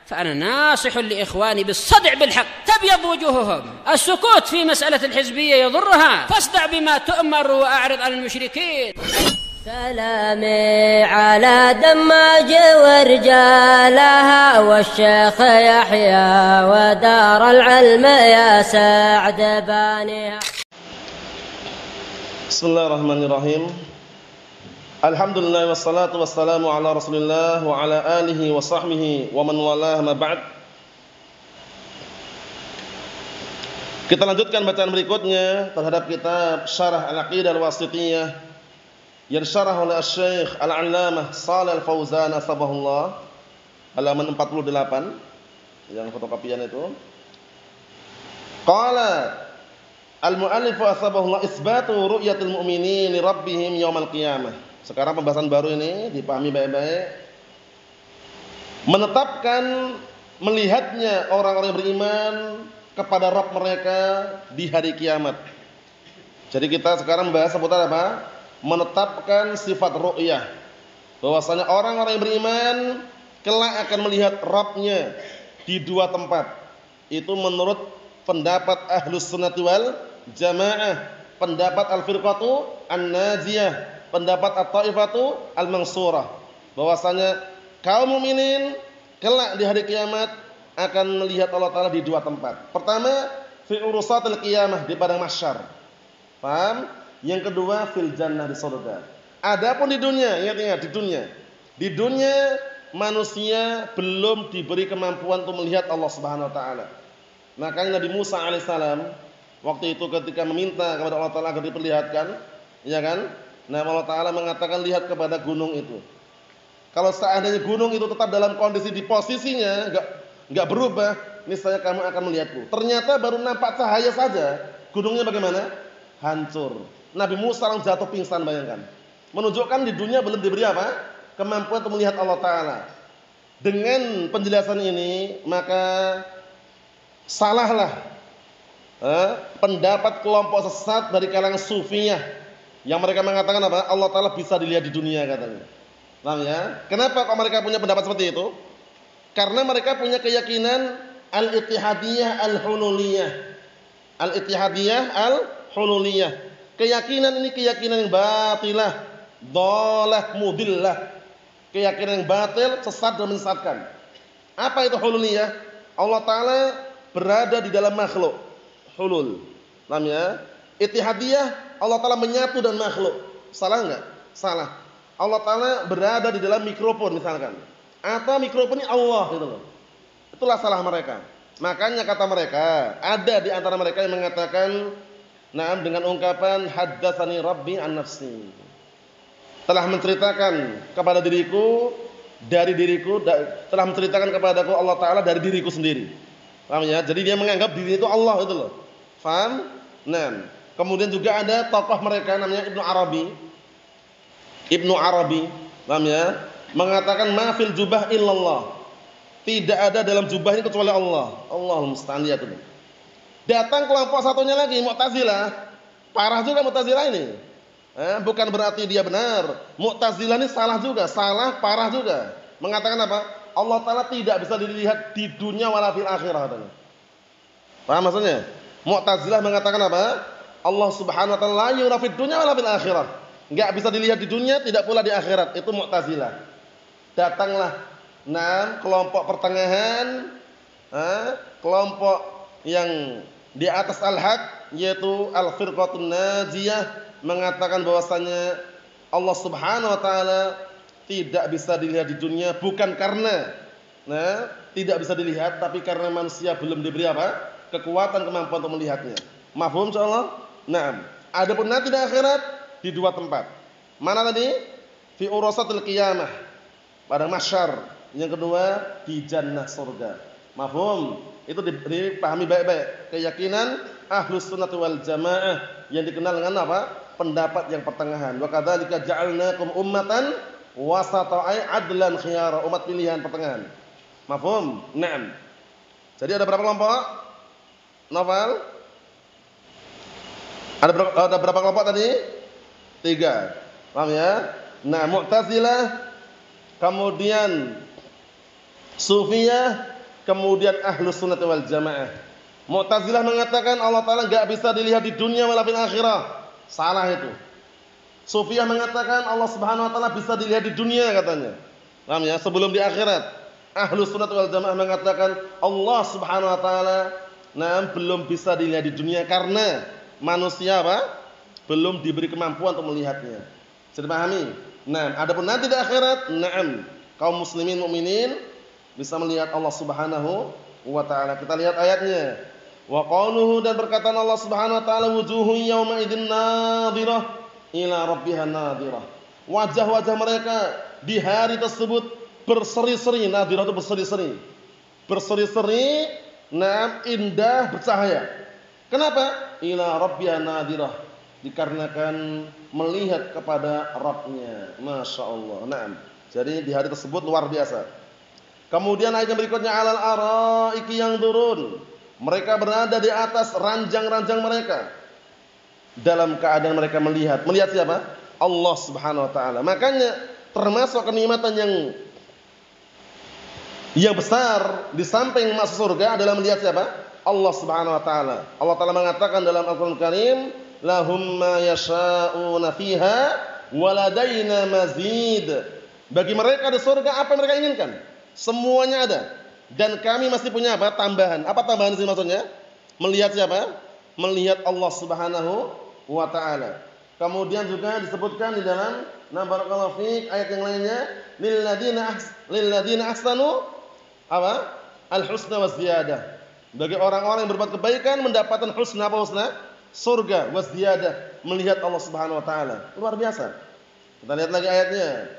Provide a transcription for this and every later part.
فأنا ناصح لإخواني بالصدع بالحق تبيض وجوههم. السكوت في مسألة الحزبية يضرها، فاصدع بما تؤمر وأعرض عن المشركين. سلامي على دماج ورجالها والشيخ يحيى ودار العلم يا سعد بانيها. Bismillahirrahmanirrahim. Alhamdulillah wassalatu wassalamu ala Rasulillah wa ala alihi wa sahbihi wa man walah ma ba'd. Kita lanjutkan bacaan berikutnya terhadap kitab Syarah Al-Aqidah Al-Wasithiyah yang disyarah oleh Syekh Al-Allamah Shalih Al-Fauzan asbahullah, halaman 48 yang fotokopian itu. Qala al-mu'allif asbahullah isbatu ru'yatil mu'minin li rabbihim yaumal qiyamah. Sekarang pembahasan baru ini dipahami baik-baik. Menetapkan melihatnya orang-orang beriman kepada Rabb mereka di hari kiamat. Jadi kita sekarang membahas seputar apa? Menetapkan sifat ru'yah. Bahwasanya orang-orang yang beriman kelak akan melihat Rabb-nya di dua tempat. Itu menurut pendapat Ahlus Sunnati wal Jamaah, pendapat Al-Firqatu An-Najiyah, pendapat At-Taifatu Al-Mansurah, bahwasanya kaum mukminin kelak di hari kiamat akan melihat Allah Ta'ala di dua tempat. Pertama, fi urusatil qiyamah, di padang mahsyar. Paham? Yang kedua, fil jannah, di surga. Adapun di dunia, ingat-ingat, di dunia manusia belum diberi kemampuan untuk melihat Allah Subhanahu wa taala. Makanya Nabi Musa alaihissalam waktu itu ketika meminta kepada Allah Ta'ala agar diperlihatkan, ya kan? Nah, Allah Ta'ala mengatakan lihat kepada gunung itu. Kalau seandainya gunung itu tetap dalam kondisi di posisinya, enggak berubah, niscaya kamu akan melihatku. Ternyata baru nampak cahaya saja, gunungnya bagaimana? Hancur. Nabi Musa langsung jatuh pingsan, bayangkan. Menunjukkan di dunia belum diberi apa? Kemampuan untuk melihat Allah Ta'ala. Dengan penjelasan ini, maka salahlah pendapat kelompok sesat dari kalangan sufiyah yang mereka mengatakan apa? Allah Ta'ala bisa dilihat di dunia, katanya. Paham ya? Kenapa kok mereka punya pendapat seperti itu? Karena mereka punya keyakinan al-ittihadiyah al-hululiyah. Al-ittihadiyah al-hululiyah. Keyakinan ini keyakinan yang batilah, dhalah, mudillah. Keyakinan yang batil, sesat dan menyesatkan. Apa itu hululiyah? Allah Ta'ala berada di dalam makhluk. Hulul. Paham ya? Ittihadiyah, Allah Ta'ala menyatu dan makhluk. Salah enggak? Salah. Allah Ta'ala berada di dalam mikrofon misalkan. Atau mikrofon ini Allah, gitu loh. Itulah salah mereka. Makanya kata mereka, ada di antara mereka yang mengatakan, na'am, dengan ungkapan haddatsani rabbi an nafsi. Telah menceritakan kepada diriku dari diriku, telah menceritakan kepadaku Allah Ta'ala dari diriku sendiri. Paham ya? Jadi dia menganggap diri itu Allah, itu loh. Paham? Nah, kemudian juga ada tokoh mereka namanya Ibnu Arabi. Ibnu Arabi, paham ya? Mengatakan ma fil jubah illallah. Tidak ada dalam jubah ini kecuali Allah. Allahul musta'an, lihat itu. Datang kelompok satunya lagi, Mu'tazilah. Parah juga Mu'tazilah ini. Bukan berarti dia benar. Mu'tazilah ini salah juga, salah, parah juga. Mengatakan apa? Allah Ta'ala tidak bisa dilihat di dunia wala fil akhirah, katanya. Paham maksudnya? Mu'tazilah mengatakan apa? Allah Subhanahu wa taala la yura fid dunya wala fil akhirah. Enggak bisa dilihat di dunia, tidak pula di akhirat. Itu Mu'tazilah. Datanglah kelompok pertengahan, kelompok yang di atas al-haq, yaitu al-firqatun najiyah, mengatakan bahwasanya Allah Subhanahu wa taala tidak bisa dilihat di dunia bukan karena tidak bisa dilihat, tapi karena manusia belum diberi apa? Kekuatan, kemampuan untuk melihatnya. Mafhum insyaallah? Naam. Adapun nanti di akhirat di dua tempat. Mana tadi? Fi urusatil qiyamah, pada mahsyar. Yang kedua di jannah, surga. Mafhum? Itu dipahami baik-baik. Keyakinan Ahlus Sunnah wal Jamaah yang dikenal dengan apa? Pendapat yang pertengahan. Wa kadzalika ja'alnakum ummatan wasata, ay adlan khiyara, umat pilihan pertengahan. Mafhum? Naam. Jadi ada berapa kelompok? Novel? Ada berapa kelompok tadi? 3. Paham ya? Nah, Mu'tazilah, kemudian Sufiyah, kemudian Ahlus Sunnah wal Jamaah. Mu'tazilah mengatakan Allah Ta'ala enggak bisa dilihat di dunia wala fil akhirah. Salah itu. Sufiyah mengatakan Allah Subhanahu wa taala bisa dilihat di dunia katanya. Paham ya? Sebelum di akhirat. Ahlus Sunnah wal Jamaah mengatakan Allah Subhanahu wa taala belum bisa dilihat di dunia karena manusia belum diberi kemampuan untuk melihatnya. Sudah pahami? Adapun nanti di akhirat, kaum muslimin mukminin bisa melihat Allah Subhanahu wa taala. Kita lihat ayatnya. Wa qauluhu, dan perkataan Allah Subhanahu wa taala, wujuhun yauma idzin nadhirah ila rabbiha nadhirah. Wajah-wajah mereka di hari tersebut berseri-seri. Nadhirah itu berseri-seri. Berseri-seri, indah, bercahaya. Kenapa? Ila rabbiha nadhirah. Dikarenakan melihat kepada Rabbnya. Masya Allah. Jadi di hari tersebut luar biasa. Kemudian ayat yang berikutnya, alal araiki yang turun. Mereka berada di atas ranjang-ranjang mereka. Dalam keadaan mereka melihat. Melihat siapa? Allah Subhanahu wa taala. Makanya termasuk kenikmatan yang besar di samping masuk surga adalah melihat siapa? Allah Subhanahu wa taala. Allah Taala mengatakan dalam Al-Qur'an Karim, lahum ma yasha'una fiha waladaina mazid. Bagi mereka di surga apa yang mereka inginkan? Semuanya ada. Dan kami masih punya apa? Tambahan. Apa tambahan di sini maksudnya? Melihat siapa? Melihat Allah Subhanahu wa taala. Kemudian juga disebutkan di dalam barakallahu fiik ayat yang lainnya, lilladzina ahsanu apa? Al-husna wa ziyadah. Bagi orang-orang yang berbuat kebaikan mendapatkan husna, apa husna? Surga wa ziyadah, melihat Allah Subhanahu wa taala. Luar biasa. Kita lihat lagi ayatnya.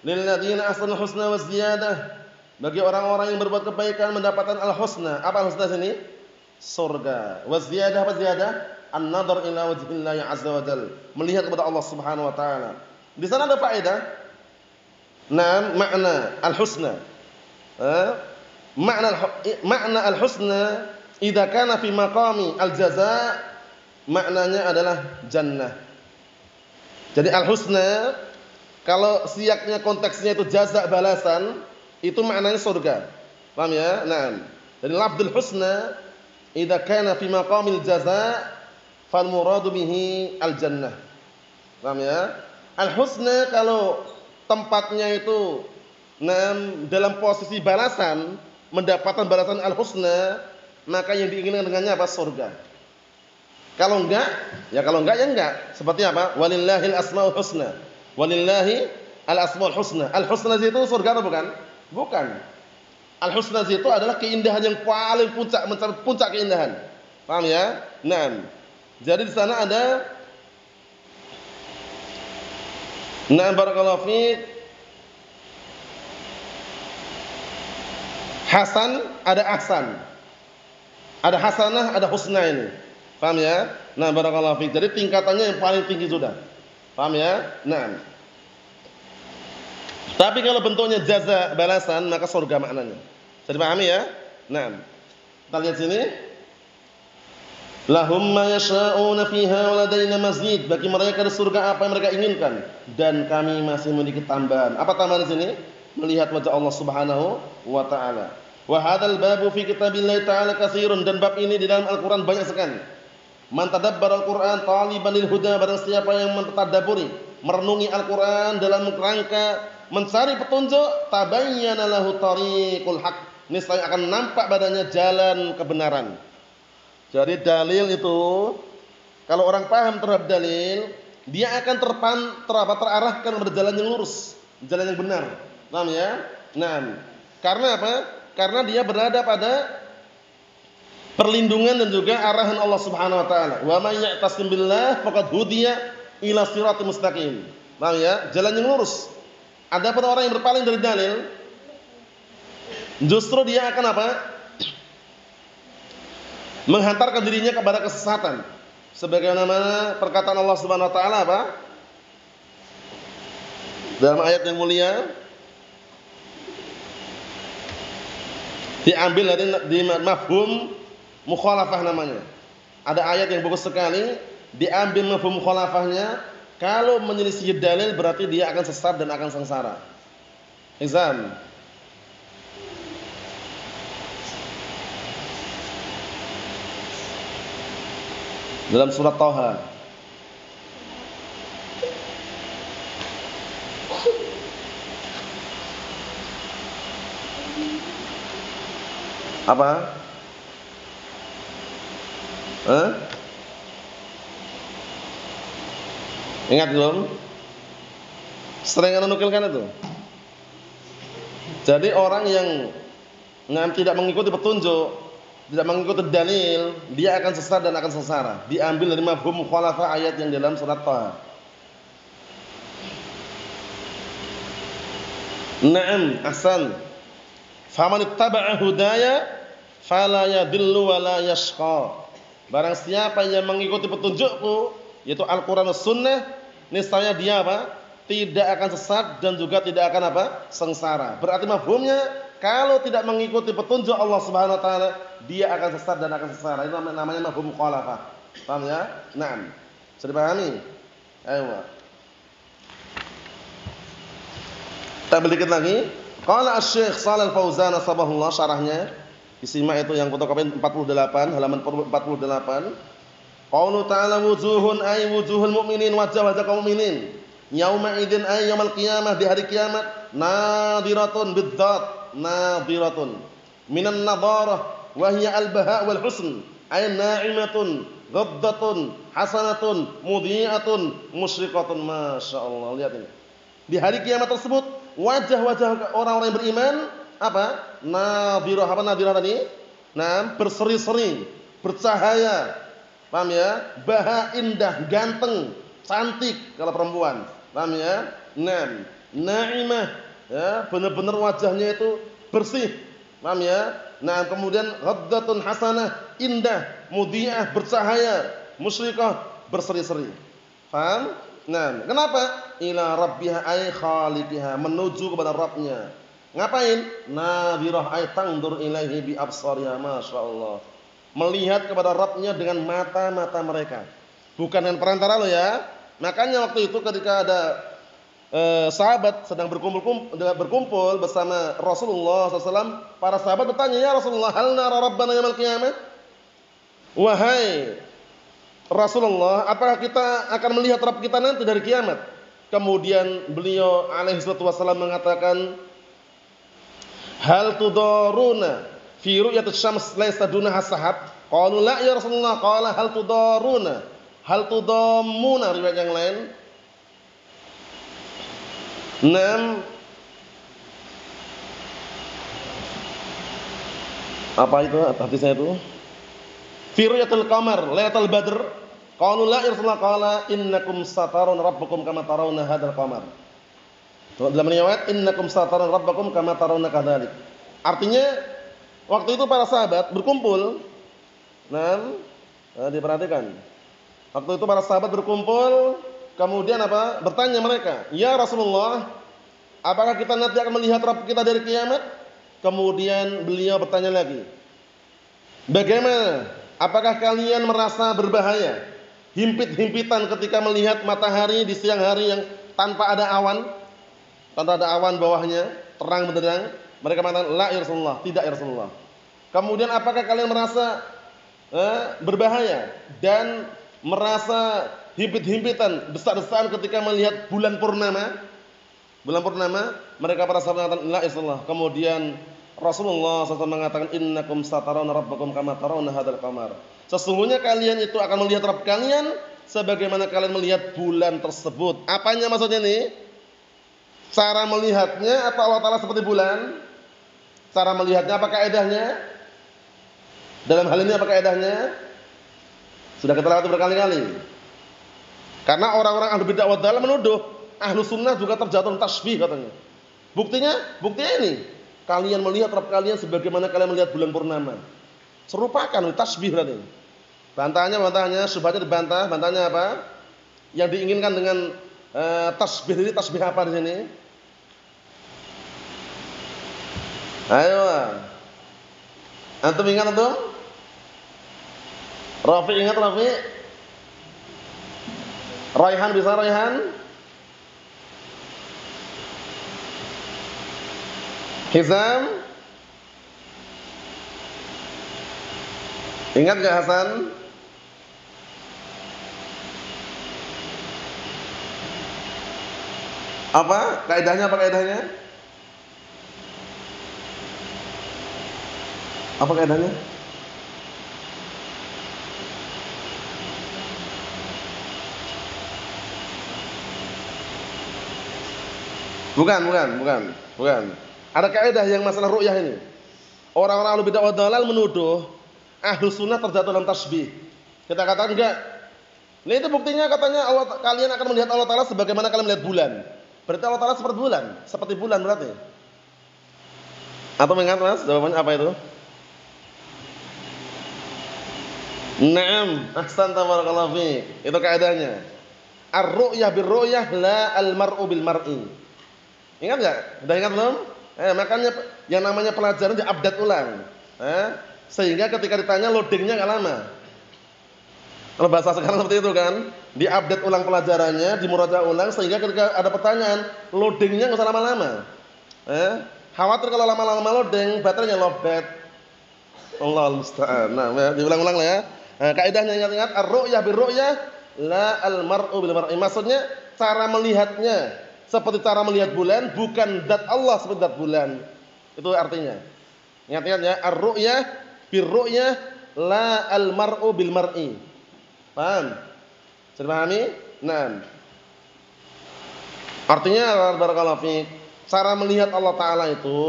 Lilladzina ahsanu al-husna wa ziyadah. Bagi orang-orang yang berbuat kebaikan mendapatkan al-husna. Apa al-husna sini? Surga. Wa ziyadah, apa ziyadah? An-nadhar ila wajhillahi azza wa jalla. Melihat kepada Allah Subhanahu wa taala. Di sana ada faedah. Makna al-husna. Makna al-husna idza kana fi maqami al-jazaa, maknanya adalah jannah. Jadi al-husna kalau siyaknya konteksnya itu jaza, balasan, itu maknanya surga. Paham ya? Jadi lafdzul husna idza kana fi maqamil jazaa fal muradu bihi al jannah. Paham ya? Al husna kalau tempatnya itu dalam posisi balasan, mendapatkan balasan al husna, maka yang diinginkan dengannya apa? Surga. Kalau enggak ya enggak. Seperti apa? Walillahil asmaul husna. Walillahi al asmaul husna. Al husna itu surga atau bukan? Bukan. Al-husna itu adalah keindahan yang paling puncak, mencapai puncak keindahan. Paham ya? Jadi di sana ada barakallahu fiik. Hasan, ada ahsan. Ada hasanah, ada husna ini. Paham ya? Barakallahu fiik. Jadi tingkatannya yang paling tinggi sudah. Paham ya? Tapi kalau bentuknya jaza, balasan, maka surga maknanya. Bisa dipahami ya? Kita lihat sini. Lahum ma yasha'una fiha wa ladaina mazid. Bagi mereka di surga apa yang mereka inginkan, dan kami masih memiliki tambahan. Apa tambahan di sini? Melihat wajah Allah Subhanahu wa taala. Wa hadzal babu fi kitabillahi ta'ala katsirun, dan bab ini di dalam Al-Qur'an banyak sekali. Man tadabbara al-Qur'an taliban lil huda, barang siapa yang mentadabburi, merenungi Al-Qur'an dalam rangka mencari petunjuk, tabayyana lahu tariqul haq, niscaya akan nampak badannya jalan kebenaran. Jadi dalil itu, kalau orang paham terhadap dalil, dia akan terarahkan pada jalan yang lurus, jalan yang benar. Paham ya? Karena apa? Karena dia berada pada perlindungan dan juga arahan Allah Subhanahu wa taala. Wa may ya'tasim billah faqad hudiya ila siratal mustaqim. Paham ya? Jalan yang lurus. Adapun orang yang berpaling dari dalil, justru dia akan apa? Menghantarkan dirinya kepada kesesatan. Sebagaimana perkataan Allah Subhanahu wa taala apa? Dalam ayat yang mulia, diambil dari mafhum mukhalafah namanya. Ada ayat yang bagus sekali, diambil mafhum mukhalafahnya. Kalau menyelisih dalil berarti dia akan sesat dan akan sengsara. Exam. dalam surat Thaha. Apa? Ingat belum? Sering anda nukilkan itu. Jadi orang yang tidak mengikuti petunjuk, tidak mengikuti dalil, dia akan sesat dan akan sengsara. Diambil dari mafhum mukhalafah ayat yang dalam surat Thaha. Naam, ahsan. Faman ittaba'a hudaya fala yadillu wa la yashqa. Barang siapa yang mengikuti petunjukku, yaitu Al-Qur'an dan Sunnah, niscaya dia apa? Tidak akan sesat dan juga tidak akan apa? Sengsara. Berarti mafhumnya kalau tidak mengikuti petunjuk Allah Subhanahu wa taala, dia akan sesat dan akan sengsara. Itu namanya mafhum mukhalafah. Paham ya? Naam. Sudah dipahami? Ayo. Kita balik lagi. Qala Asy-Syaikh Shalal Fauzan sabahullah syarahnya. Disimak itu yang fotokopi 48 halaman 48. Qaulu ta'ala wujuhun ay wujuhul mu'minin, wajah-wajah kaum mukminin. Yauma idzin ay yaumil qiyamah, di hari kiamat, nadiratun bidzat, nadiratun minan nadarah wa hiya al-baha' wal husn, ay na'imatun ghaddatun hasanatun mudhi'atun musyriqatun. Masyaallah, lihat ini. Di hari kiamat tersebut wajah-wajah orang-orang yang beriman apa? Nadirah. Apa nadirah tadi? Nah, berseri-seri, bercahaya. Paham ya? Baha, indah, ganteng, cantik kalau perempuan. Paham ya? Na'imah, ya, benar-benar wajahnya itu bersih. Paham ya? Nah, kemudian ghaddatun hasanah, indah, mudhi'ah, bercahaya, musyrikah, berseri-seri. Paham? Nah, kenapa? Ila rabbiha ay khaliqiha, menuju kepada Rabbnya. Ngapain? Nadhirah ay tangdur ilaihi bi absariha. Masyaallah. Melihat kepada Rabbnya dengan mata-mata mereka. Bukan dengan perantara lo ya. Makanya waktu itu ketika ada sahabat sedang berkumpul bersama Rasulullah SAW, para sahabat bertanya, ya Rasulullah, hal nara rabbana yaumil qiyamah? Wahai Rasulullah, apakah kita akan melihat Rabb kita nanti dari kiamat? Kemudian beliau alaihi salatu wasallam mengatakan, hal tudaruna fi ru'yatis syams laysa dunaha sahab? Qalu la ya Rasulullah. Qala hal tudaruna, hal tudammuna, riwayat yang lain. 6. Apa itu hadisnya itu? Fi ru'yatil qamar lailatul badr. Qalu la ya Rasulullah. Qala innakum satarun rabbukum kama tarawna hadzal qamar. Dalam riwayat innakum satarun rabbukum kama tarawna kadzalik. Artinya waktu itu para sahabat berkumpul. Nah, diperhatikan. Waktu itu para sahabat berkumpul, kemudian apa? Bertanya mereka, "Ya Rasulullah, apakah kita nanti akan melihat Rabb kita dari kiamat?" Kemudian beliau bertanya lagi, "Bagaimana? Apakah kalian merasa berbahaya, himpit-himpitan ketika melihat matahari di siang hari yang tanpa ada awan? Tanpa ada awan bawahnya, terang benderang?" Mereka mengatakan, "La ya Rasulullah," tidak ya Rasulullah. Kemudian apakah kalian merasa berbahaya dan merasa himpit-himpitan, desak-desakan ketika melihat bulan purnama? Bulan purnama, mereka para sahabat mengatakan, "La ya Rasulullah." Kemudian Rasulullah SAW mengatakan, "Innakum satarawna rabbakum kama tarawna hadzal qamar." Sesungguhnya kalian itu akan melihat Rabb kalian sebagaimana kalian melihat bulan tersebut. Apanya maksudnya nih? Cara melihatnya atau Allah Ta'ala seperti bulan? Cara melihatnya apa kaedahnya? Dalam hal ini apa kaedahnya? Sudah kita lewati berkali-kali. Karena orang-orang ahlu bid'ah wa dhalalah menuduh ahlu sunnah juga terjatuh tasbih katanya. Buktinya ini. Kalian melihat Rabb kalian sebagaimana kalian melihat bulan purnama. Serupakan tasbih berarti. Bantahannya syubhatnya dibantah. Bantahannya apa? Yang diinginkan dengan tasbih ini tasbih apa di sini? Ayo. Antum ingat antum? Rafi ingat Rafi? Raihan bisa Raihan? Hizam? Ingat gak Hasan? Apa kaidahnya? Apa kaidahnya? Apa kaidahnya? Bukan. Ada kaidah yang masalah ru'yah ini. Orang-orang ahlu bidah wa dhalal menuduh ahlu sunnah terjatuh dalam tasbih. Kita katakan enggak. Nah itu buktinya katanya kalian akan melihat Allah Ta'ala sebagaimana kalian melihat bulan. Berarti Allah Ta'ala seperti bulan berarti. Atau mengingat mas, jawabannya apa itu? Naam, ahsanta barakallahu fiik. Itu kaidahnya. Ar-ru'yah bir-ru'yah la al-mar'u bil-mar'i. Ingat enggak? Udah ingat belum? Makanya yang namanya pelajaran di-update ulang. Sehingga ketika ditanya loadingnya enggak lama. Kalau bahasa sekarang seperti itu kan, di-update ulang pelajarannya, dimurajaah ulang sehingga ketika ada pertanyaan, loadingnya enggak usah lama-lama. Khawatir kalau lama-lama loading, baterainya lowbat. Allahu musta'an. Nah, diulang-ulang lah ya. Kaidahnya ingat-ingat, ar-ru'yah bir-ru'yah la al-mar'u bil-mar'i. Maksudnya cara melihatnya seperti cara melihat bulan, bukan zat Allah seperti zat bulan. Itu artinya. Ingat-ingat ya, ar-ru'yah bir-ru'yah la al-mar'u bil-mar'i. Paham? Sudah pahami? Nah. Artinya barakallahu fiik, cara melihat Allah Ta'ala itu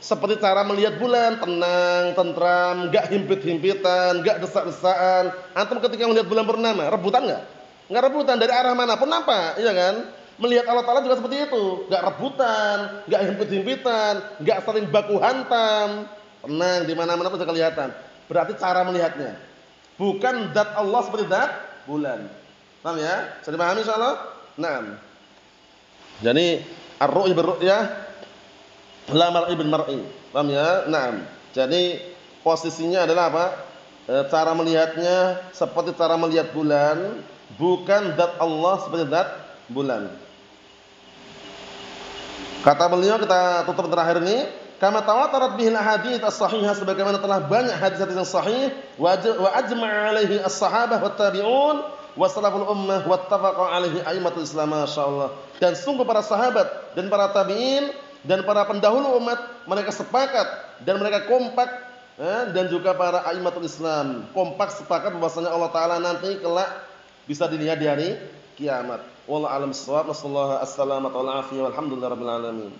seperti cara melihat bulan, tenang, tentram, enggak himpit-himpitan, enggak desak-desakan. Antum ketika melihat bulan purnama, rebutan enggak? Enggak rebutan dari arah manapun nampak, iya kan? Melihat Allah Ta'ala juga seperti itu, enggak rebutan, enggak himpit-himpitan, enggak saling baku hantam. Tenang, di mana-mana pun bisa kelihatan. Berarti cara melihatnya. Bukan zat Allah seperti zat bulan. Paham ya? Bisa dipahami insyaallah? Naam. Jadi ar-ru'yah bir-ru'yah la mar'i bil mar'i. Paham ya? Naam. Jadi posisinya adalah apa? Cara melihatnya seperti cara melihat bulan, bukan zat Allah seperti zat bulan. Kata beliau, kita tutup terakhir ini, kama tawatarat bihil ahadits as-sahihah, sebagaimana telah banyak hadis-hadis yang sahih, wa ajma'a alaihi as-sahabah wat tabi'un wa salaful ummah wattafaqa alaihi a'immatul Islam, masyaallah. Dan sungguh para sahabat dan para tabi'in dan para pendahulu umat, mereka sepakat dan mereka kompak, dan juga para a'immatul Islam kompak sepakat bahwasanya Allah Ta'ala nanti kelak bisa dilihat di hari kiamat. Wallahu a'lam bissawab. Wassallallahu as-salamata wal afiyah walhamdulillahirabbil alamin.